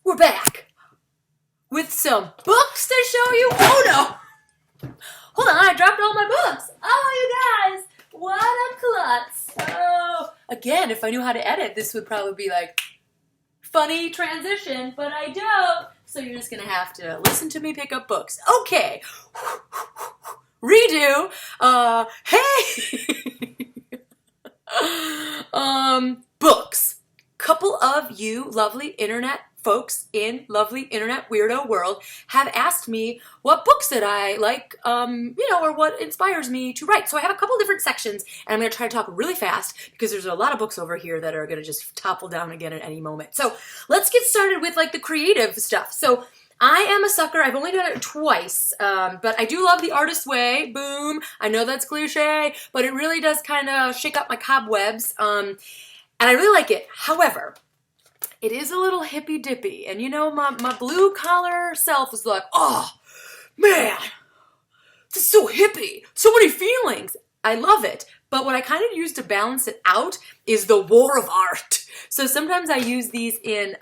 we're back with some books to show you. Oh no! Hold on, I dropped all my books. Oh, you guys, what a klutz. Oh, again, if I knew how to edit, this would probably be like funny transition, but I don't. So you're just gonna have to listen to me pick up books. Okay. Redo. Hey. Books. Couple of you lovely internet folks in lovely internet weirdo world have asked me what books that I like, or what inspires me to write. So I have a couple different sections, and I'm going to try to talk really fast because there's a lot of books over here that are going to just topple down again at any moment. So let's get started with like the creative stuff. So I am a sucker. I've only done it twice, but I do love The Artist's Way. Boom. I know that's cliche, but it really does kind of shake up my cobwebs, and I really like it. However, it is a little hippy-dippy, and you know, my blue-collar self was like, oh, man, this is so hippie, so many feelings. I love it, but what I kind of use to balance it out is the war of art. So sometimes I use these in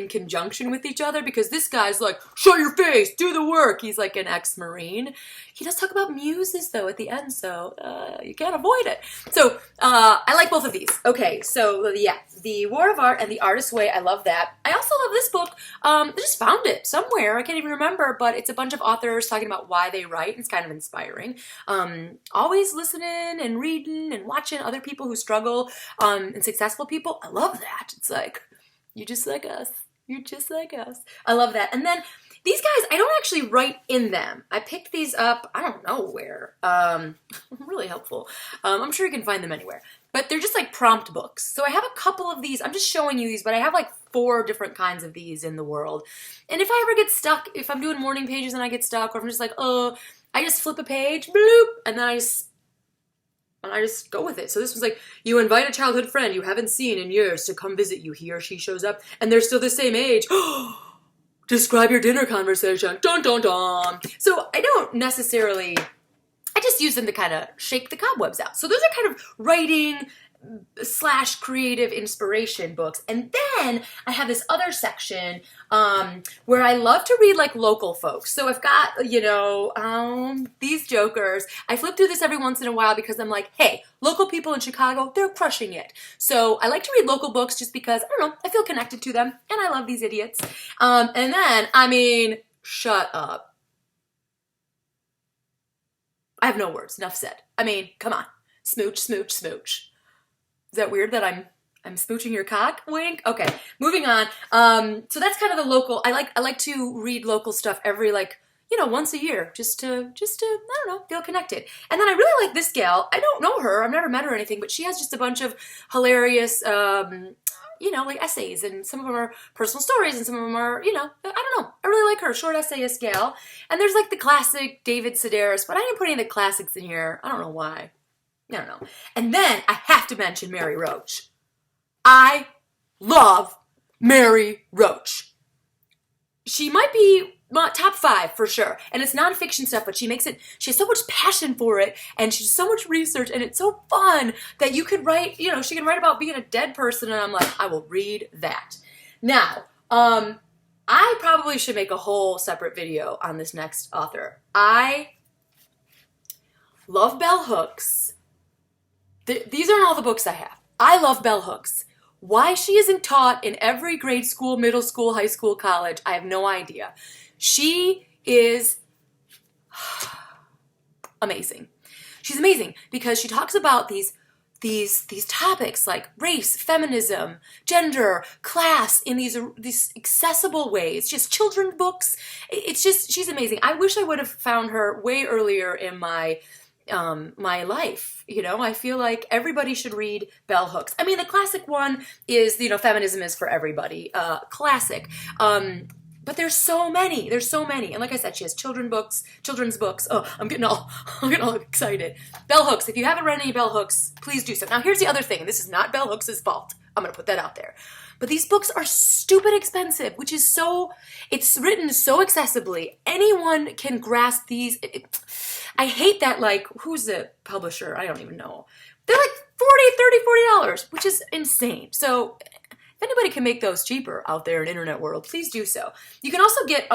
conjunction with each other because this guy's like, show your face, do the work. He's like an ex-Marine. He does talk about muses, though, at the end, so you can't avoid it. So I like both of these. Okay, so yeah, The War of Art and The Artist's Way, I love that. I also love this book. I just found it somewhere. I can't even remember, but it's a bunch of authors talking about why they write. It's kind of inspiring. Always listening and reading and watching other people who struggle and successful people. I love that. It's like, you're just like us. You're just like us. I love that. And then these guys, I don't actually write in them. I picked these up, I don't know where. Really helpful. I'm sure you can find them anywhere. But they're just like prompt books. So I have a couple of these. I'm just showing you these, but I have like 4 different kinds of these in the world. And if I ever get stuck, if I'm doing morning pages and I get stuck, or if I'm just like, oh, I just flip a page, bloop, and then I just go with it. So this was like, you invite a childhood friend you haven't seen in years to come visit you. He or she shows up, and they're still the same age. Describe your dinner conversation. Dun, dun, dun. So I don't necessarily, I just use them to kind of shake the cobwebs out. So those are kind of writing / creative inspiration books. And then I have this other section where I love to read like local folks. So I've got, these jokers. I flip through this every once in a while because I'm like, hey, local people in Chicago, they're crushing it. So I like to read local books just because, I don't know, I feel connected to them and I love these idiots. And then, shut up. I have no words. Enough said. Come on. Smooch, smooch, smooch. Is that weird that I'm smooching your cock? Wink. Okay, moving on. So that's kind of the local. I like to read local stuff every once a year, just to I don't know, feel connected. And then I really like this gal. I don't know her. I've never met her or anything, but she has just a bunch of hilarious like essays, and some of them are personal stories, and some of them are, I don't know. I really like her, short essayist gal. And there's like the classic David Sedaris, but I didn't put any of the classics in here. I don't know why. I don't know. And then I have to mention Mary Roach. I love Mary Roach. She might be top 5 for sure. And it's nonfiction stuff, but she has so much passion for it, and she's so much research, and it's so fun that you could write, she can write about being a dead person, and I'm like, I will read that. Now, I probably should make a whole separate video on this next author. I love bell hooks. These aren't all the books I have. I love bell hooks. Why she isn't taught in every grade school, middle school, high school, college, I have no idea. She is amazing. She's amazing because she talks about these topics like race, feminism, gender, class in these accessible ways. Just children's books. She's amazing. I wish I would have found her way earlier in my life. I feel like everybody should read bell hooks. The classic one is, feminism is for everybody. Classic. But there's so many. And like I said, she has children's books. Oh, I'm getting all excited. Bell hooks. If you haven't read any bell hooks, please do so. Now here's the other thing. This is not bell hooks' fault. I'm going to put that out there. But these books are stupid expensive, which is it's written so accessibly. Anyone can grasp these. I hate that, who's the publisher? I don't even know. They're like $40, $30, $40, which is insane. So if anybody can make those cheaper out there in internet world, please do so. You can also get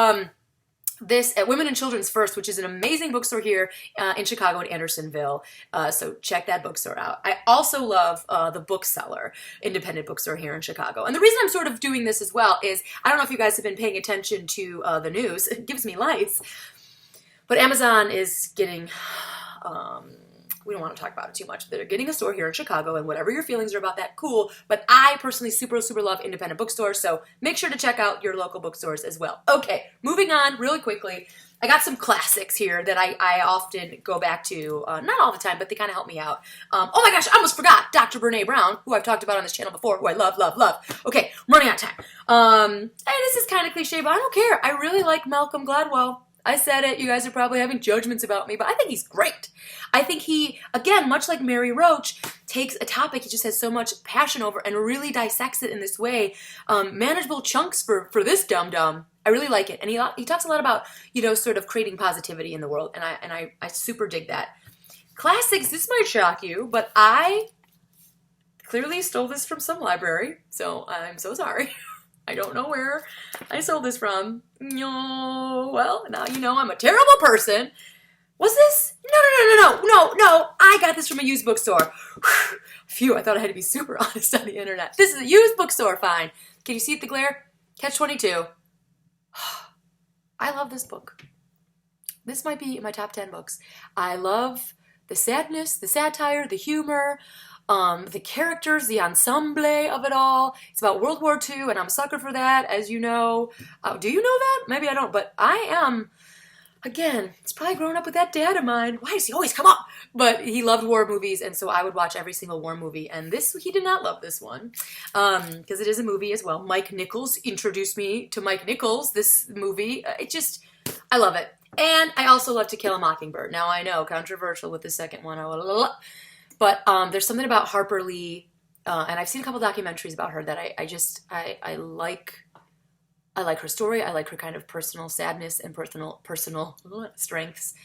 this at Women and Children's First, which is an amazing bookstore here in Chicago in Andersonville. So check that bookstore out. I also love the Bookseller, independent bookstore here in Chicago. And the reason I'm sort of doing this as well is, I don't know if you guys have been paying attention to the news. It gives me lights. But Amazon is getting, we don't want to talk about it too much. They're getting a store here in Chicago, and whatever your feelings are about that, cool. But I personally super love independent bookstores, so make sure to check out your local bookstores as well. Okay, moving on really quickly. I got some classics here that I often go back to, not all the time, but they kind of help me out. Oh my gosh, I almost forgot Dr. Brene Brown, who I've talked about on this channel before, who I love. Okay, I'm running out of time. And this is kind of cliche, but I don't care. I really like Malcolm Gladwell. I said it, you guys are probably having judgments about me, but I think he's great. I think he, again, much like Mary Roach, takes a topic he just has so much passion over and really dissects it in this way. Manageable chunks for this dum-dum. I really like it. And he talks a lot about, sort of creating positivity in the world, and I super dig that. Classics, this might shock you, but I clearly stole this from some library, so I'm so sorry. I don't know where I stole this from. No, well, now you know I'm a terrible person. Was this? No. I got this from a used bookstore. Phew, I thought I had to be super honest on the internet. This is a used bookstore, fine. Can you see it, the glare? Catch-22. I love this book. This might be in my top 10 books. I love the sadness, the satire, the humor, the characters, the ensemble of it all. It's about World War II, and I'm a sucker for that, as you know. Do you know that? Maybe I don't, but I am. Again, it's probably growing up with that dad of mine. Why does he always come up? But he loved war movies, and so I would watch every single war movie. And he did not love this one, because it is a movie as well. Mike Nichols introduced me to Mike Nichols, this movie. I love it. And I also love To Kill a Mockingbird. Now, I know, controversial with the second one. But there's something about Harper Lee, and I've seen a couple documentaries about her that I like. I like her story. I like her kind of personal sadness and personal strengths.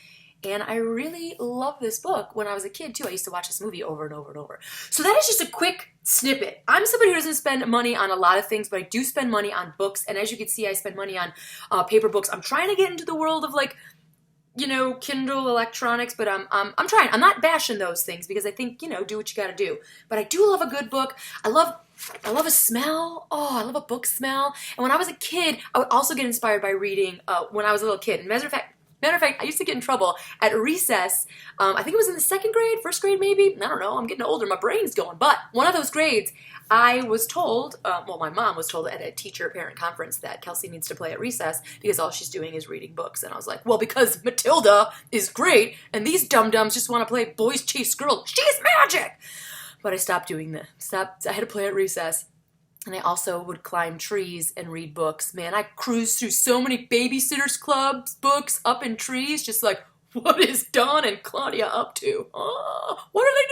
And I really love this book. When I was a kid, too, I used to watch this movie over and over and over. So that is just a quick snippet. I'm somebody who doesn't spend money on a lot of things, but I do spend money on books. And as you can see, I spend money on paper books. I'm trying to get into the world of, Kindle electronics, but I'm trying. I'm not bashing those things because I think, do what you got to do. But I do love a good book. I love a smell. Oh, I love a book smell. And when I was a kid, I would also get inspired by reading when I was a little kid. And matter of fact, I used to get in trouble at recess. I think it was in the second grade, first grade maybe. I don't know. I'm getting older. My brain's going. But one of those grades, I was told, my mom was told at a teacher-parent conference that Kelsie needs to play at recess because all she's doing is reading books. And I was like, well, because Matilda is great and these dum-dums just want to play boys chase girls. She's magic! But I stopped doing that. I had to play at recess. And I also would climb trees and read books. Man, I cruised through so many Babysitters Club's books up in trees, just like, what is Dawn and Claudia up to? Oh, what are they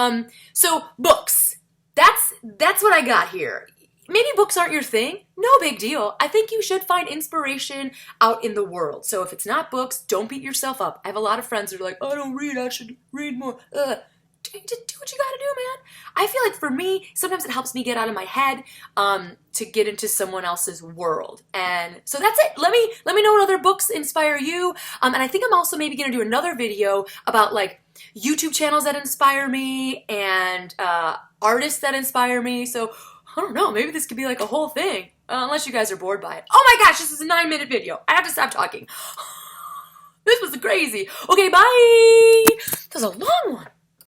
doing? So books. That's what I got here. Maybe books aren't your thing. No big deal. I think you should find inspiration out in the world. So if it's not books, don't beat yourself up. I have a lot of friends that are like, I don't read. I should read more. Just do what you gotta do, man. I feel like for me, sometimes it helps me get out of my head to get into someone else's world. And so that's it. Let me know what other books inspire you. And I think I'm also maybe gonna do another video about YouTube channels that inspire me and artists that inspire me. So I don't know, maybe this could be like a whole thing. Unless you guys are bored by it. Oh my gosh, this is a 9-minute video. I have to stop talking. This was crazy. Okay, bye. That was a long one.